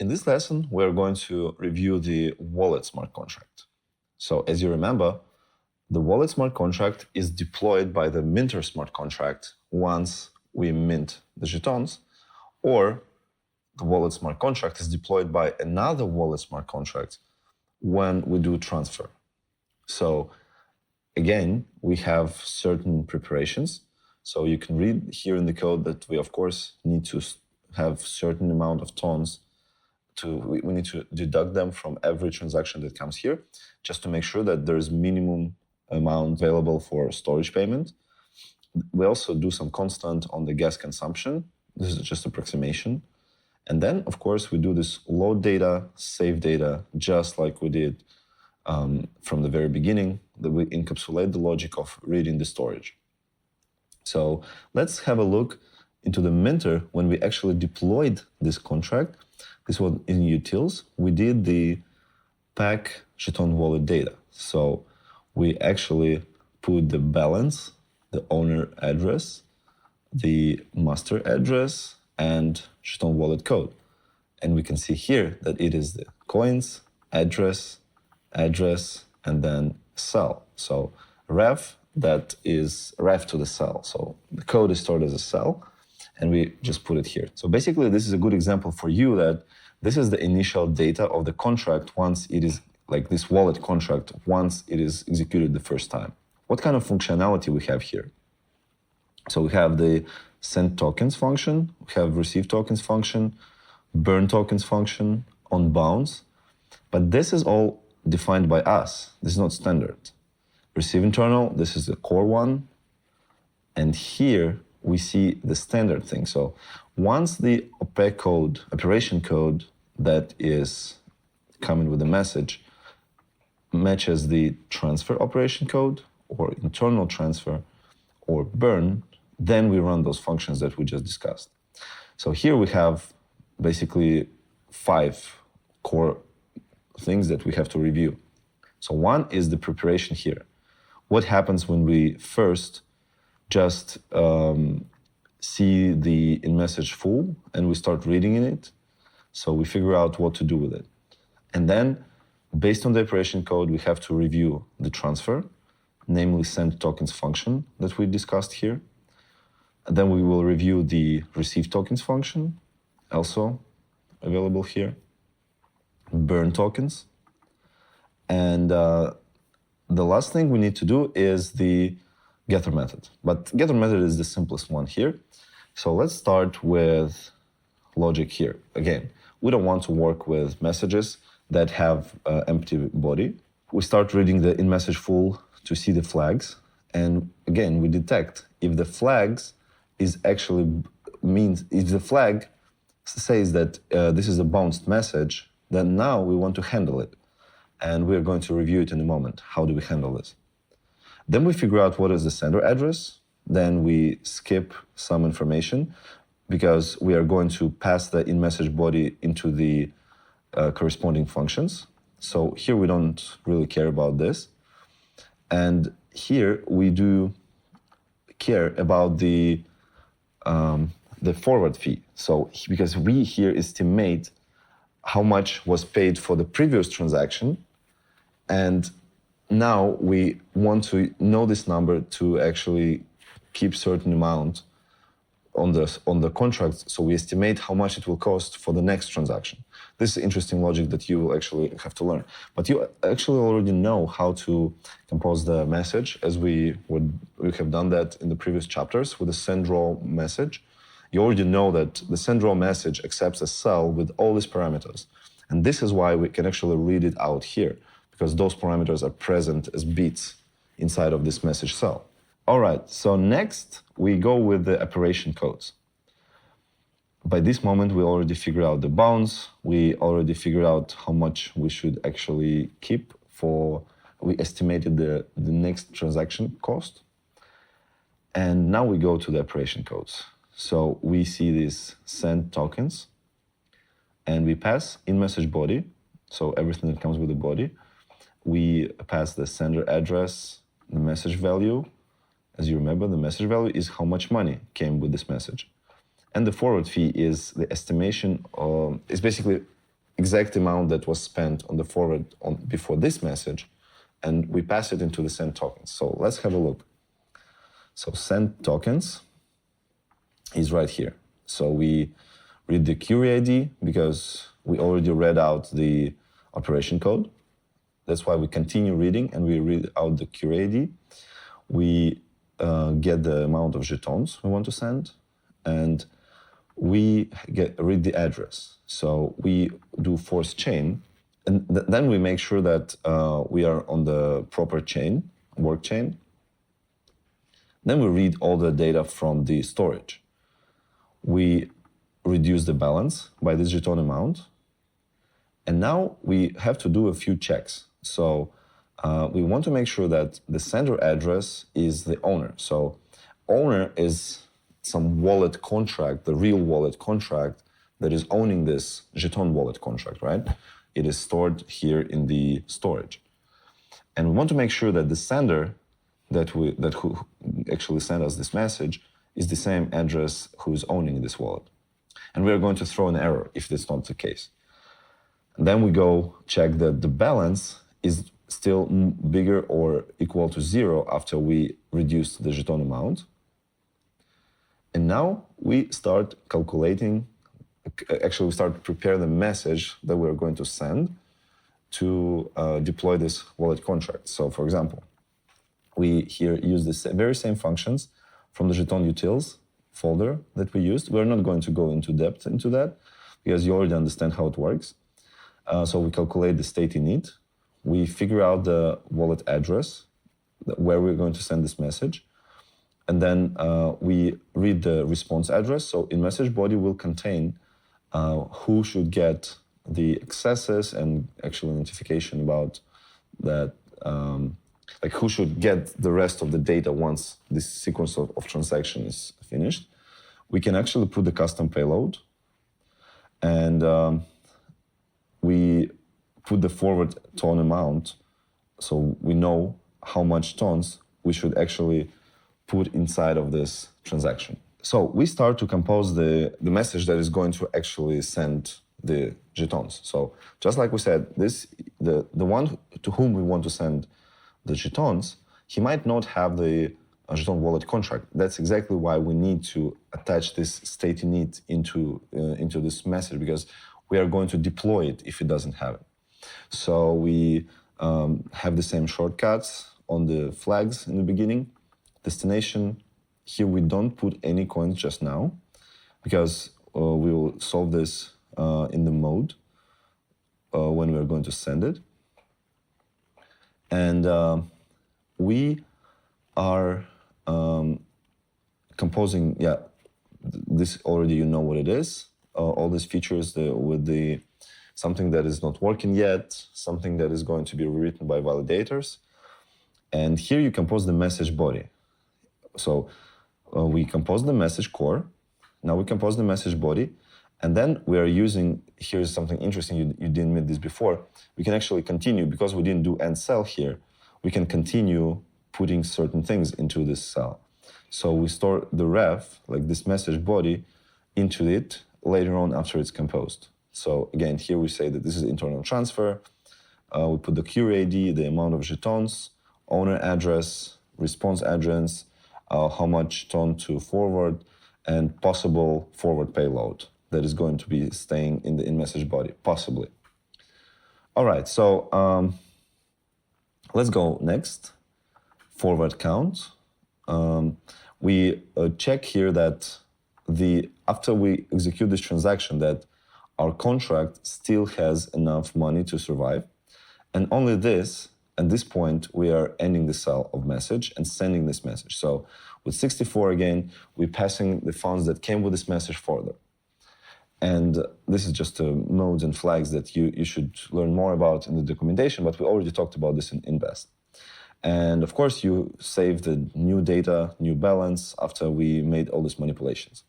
In this lesson, we're going to review the wallet smart contract. So as you remember, the wallet smart contract is deployed by the minter smart contract once we mint the jetons, or the wallet smart contract is deployed by another wallet smart contract when we do transfer. So again, we have certain preparations. So you can read here in the code that we, of course, need to have certain amount of tons. We need to deduct them from every transaction that comes here, just to make sure that there is minimum amount available for storage payment. We also do some constant on the gas consumption. This is just approximation. And then, of course, we do this load data, save data, just like we did from the very beginning, that we encapsulate the logic of reading the storage. So let's have a look into the minter when we actually deployed this contract. This was in utils. We did the pack Jetton Wallet data. So we actually put the balance, the owner address, the master address, and Jetton Wallet code. And we can see here that it is the coins, address, and then cell. So ref, that is ref to the cell. So the code is stored as a cell, and we just put it here. So basically, this is a good example for you that this is the initial data of the contract once it is, like this wallet contract, once it is executed the first time. What kind of functionality we have here? So we have the send tokens function, we have receive tokens function, burn tokens function, on bounce, but this is all defined by us. This is not standard. Receive internal, this is the core one, and here we see the standard thing. So once the OP code, operation code that is coming with the message matches the transfer operation code or internal transfer or burn, then we run those functions that we just discussed. So here we have basically 5 core things that we have to review. So one is the preparation here. What happens when we first just see the in-message full and we start reading in it? So we figure out what to do with it. And then, based on the operation code, we have to review the transfer, namely send tokens function that we discussed here. And then we will review the receive tokens function, also available here, burn tokens. And the last thing we need to do is the getter method. But getter method is the simplest one here. So let's start with logic here. Again, we don't want to work with messages that have empty body. We start reading the in-message full to see the flags. And again, we detect if the flags is actually means, if the flag says that this is a bounced message, then now we want to handle it. And we're going to review it in a moment. How do we handle this? Then we figure out what is the sender address. Then we skip some information because we are going to pass the in-message body into the corresponding functions. So here we don't really care about this. And here we do care about the forward fee. So because we here estimate how much was paid for the previous transaction, and now we want to know this number to actually keep certain amount on the contract, so we estimate how much it will cost for the next transaction. This is interesting logic that you will actually have to learn. But you actually already know how to compose the message, as we have done that in the previous chapters with the send raw message. You already know that the send raw message accepts a cell with all these parameters. And this is why we can actually read it out here, because those parameters are present as bits inside of this message cell. All right, so next we go with the operation codes. By this moment, we already figured out the bounds. We already figured out how much we should actually keep for, we estimated the next transaction cost. And now we go to the operation codes. So we see these send tokens, and we pass in message body. So everything that comes with the body. We pass the sender address, the message value. As you remember, the message value is how much money came with this message. And the forward fee is the estimation of, it's basically exact amount that was spent on the forward before this message, and we pass it into the send tokens. So let's have a look. So send tokens is right here. So we read the query ID because we already read out the operation code. That's why we continue reading and we read out the query ID. We get the amount of jetons we want to send, and we read the address. So we do force chain, and then we make sure that we are on the proper chain, work chain. Then we read all the data from the storage. We reduce the balance by this jeton amount. And now we have to do a few checks. So we want to make sure that the sender address is the owner. So owner is some wallet contract, the real wallet contract that is owning this Jetton Wallet contract, right? It is stored here in the storage. And we want to make sure that the sender who actually sent us this message is the same address who's owning this wallet. And we are going to throw an error if that's not the case. And then we go check that the balance is still bigger or equal to 0 after we reduce the jeton amount. And now we start calculating, actually we start preparing the message that we're going to send to deploy this wallet contract. So for example, we here use the very same functions from the Jetton utils folder that we used. We're not going to go into depth into that because you already understand how it works. So we calculate the state init. We figure out the wallet address where we're going to send this message. And then we read the response address. So in message body will contain who should get the accesses and actual notification about that, like who should get the rest of the data once this sequence of transaction is finished. We can actually put the custom payload, and we put the forward ton amount, so we know how much tons we should actually put inside of this transaction. So we start to compose the message that is going to actually send the jetons. So just like we said, the one to whom we want to send the jetons, he might not have the Jetton Wallet contract. That's exactly why we need to attach this state init into this message, because we are going to deploy it if it doesn't have it. So we have the same shortcuts on the flags in the beginning. Destination, here we don't put any coins just now, because we will solve this in the mode when we're going to send it. And we are composing, this already you know what it is. All these features with the something that is not working yet, something that is going to be rewritten by validators. And here you compose the message body. So we compose the message core. Now we compose the message body. And then we are using, here's something interesting, you didn't meet this before. We can actually continue, because we didn't do end cell here, we can continue putting certain things into this cell. So we store the ref, like this message body, into it later on after it's composed. So again, here we say that this is internal transfer. We put the query ID, the amount of jetons, owner address, response address, how much ton to forward, and possible forward payload that is going to be staying in message body, possibly. All right, so let's go next. Forward count. We check here that after we execute this transaction, that our contract still has enough money to survive. And only this, at this point, we are ending the cell of message and sending this message. So with 64 again, we're passing the funds that came with this message further. And this is just nodes and flags that you should learn more about in the documentation, but we already talked about this in Invest. And of course, you save the new data, new balance after we made all these manipulations.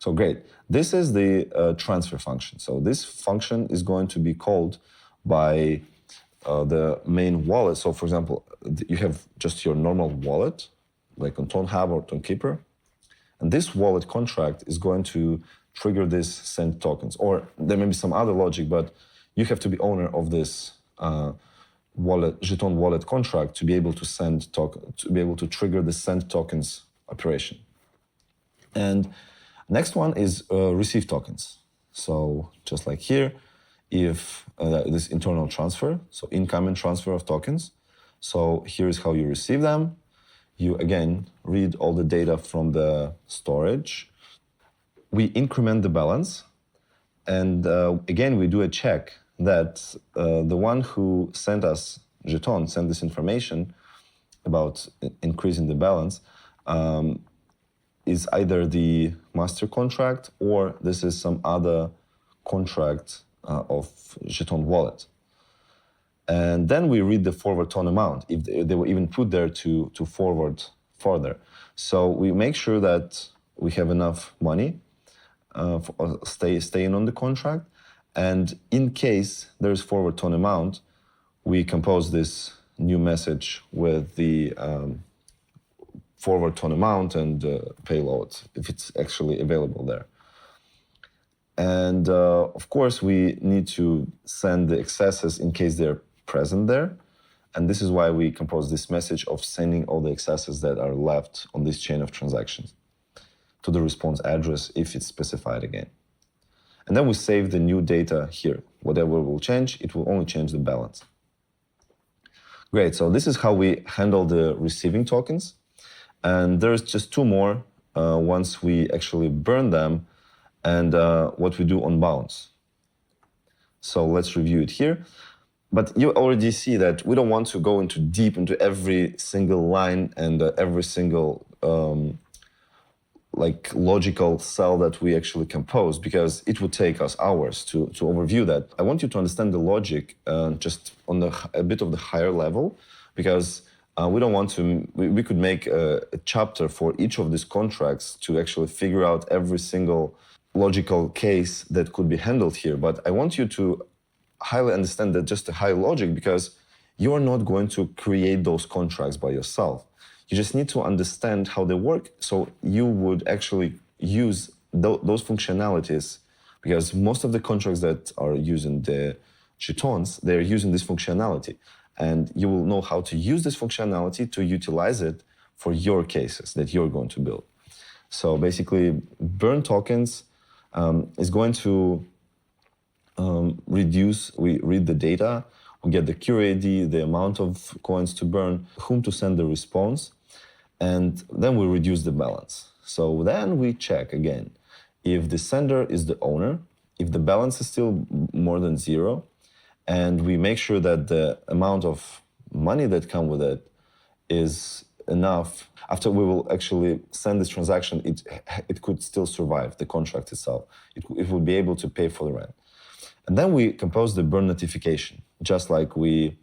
So great. This is the transfer function. So this function is going to be called by the main wallet. So for example, you have just your normal wallet, like on TonHub or TonKeeper. And this wallet contract is going to trigger this send tokens. Or there may be some other logic, but you have to be owner of this Jetton Wallet contract to be able to trigger the send tokens operation. And next one is receive tokens. So just like here, if this internal transfer, so incoming transfer of tokens. So here is how you receive them. You again read all the data from the storage. We increment the balance, and again we do a check that the one who sent us Jetton, sent this information about increasing the balance, is either the master contract or this is some other contract of Jetton Wallet. And then we read the forward ton amount, if they were even put there to forward further. So we make sure that we have enough money for staying on the contract. And in case there's forward ton amount, we compose this new message with the forward ton amount and payload, if it's actually available there. And of course, we need to send the excesses in case they're present there. And this is why we compose this message of sending all the excesses that are left on this chain of transactions to the response address if it's specified again. And then we save the new data here. Whatever will change, it will only change the balance. Great, so this is how we handle the receiving tokens. And there's just two more once we actually burn them and what we do on bounce. So let's review it here. But you already see that we don't want to go deep into every single line and every single logical cell that we actually compose, because it would take us hours to overview that. I want you to understand the logic just on a bit of the higher level, because we don't want to, we could make a chapter for each of these contracts to actually figure out every single logical case that could be handled here. But I want you to highly understand that just a high logic, because you are not going to create those contracts by yourself. You just need to understand how they work, so you would actually use those functionalities, because most of the contracts that are using the Jettons, they're using this functionality. And you will know how to use this functionality to utilize it for your cases that you're going to build. So basically, burn tokens is going to we read the data, we get the QAD, the amount of coins to burn, whom to send the response, and then we reduce the balance. So then we check again if the sender is the owner, if the balance is still more than zero, and we make sure that the amount of money that comes with it is enough. After we will actually send this transaction, it could still survive the contract itself. It will be able to pay for the rent. And then we compose the burn notification, just like we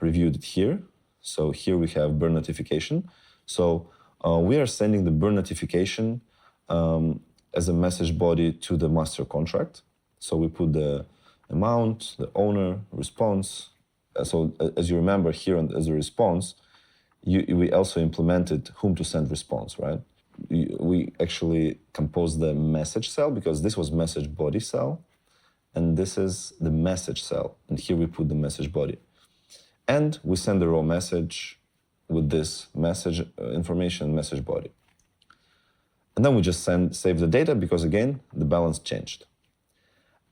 reviewed it here. So here we have burn notification. So we are sending the burn notification as a message body to the master contract. So we put the amount, the owner, response. So as you remember here as a response, we also implemented whom to send response, right? We actually composed the message cell, because this was message body cell. And this is the message cell. And here we put the message body. And we send the raw message with this message information message body. And then we just save the data, because again, the balance changed.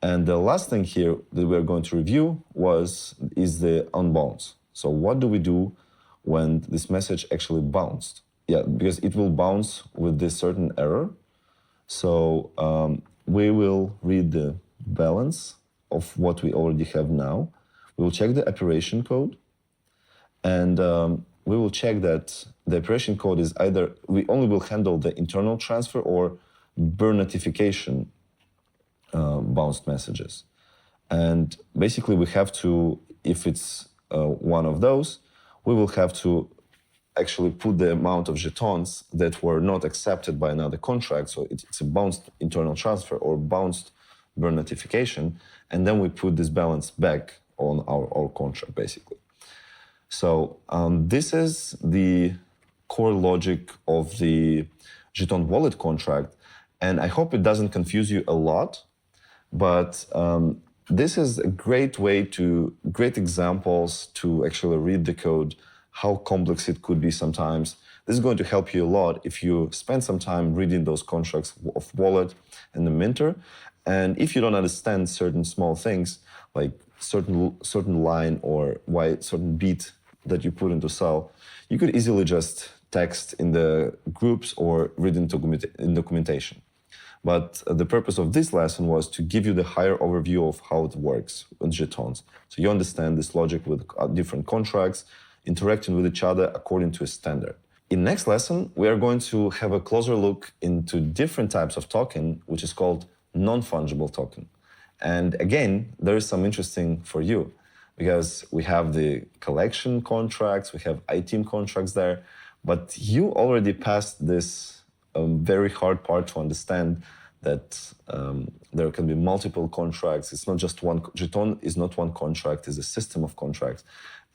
And the last thing here that we're going to review is the unbounce. So what do we do when this message actually bounced? Yeah, because it will bounce with this certain error. So we will read the balance of what we already have now. We will check the operation code, and we will check that the operation code is either, we only will handle the internal transfer or burn notification bounced messages. And basically we have to, if it's one of those, we will have to actually put the amount of jetons that were not accepted by another contract. So it's a bounced internal transfer or bounced burn notification, and then we put this balance back on our contract, basically. So this is the core logic of the Jetton Wallet contract, and I hope it doesn't confuse you a lot, but This is a great great examples to actually read the code, how complex it could be sometimes. This is going to help you a lot if you spend some time reading those contracts of Wallet and the Minter. And if you don't understand certain small things, like certain line or certain beat that you put into cell, you could easily just text in the groups or read in documentation. But the purpose of this lesson was to give you the higher overview of how it works with Jettons. So you understand this logic with different contracts, interacting with each other according to a standard. In next lesson, we are going to have a closer look into different types of token, which is called non-fungible token. And again, there is some interesting for you, because we have the collection contracts, we have ITEAM contracts there, but you already passed this very hard part to understand that there can be multiple contracts. It's not just one. Jetton is not one contract, it's a system of contracts.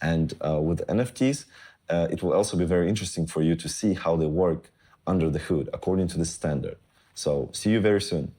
And with NFTs, it will also be very interesting for you to see how they work under the hood according to the standard. So see you very soon.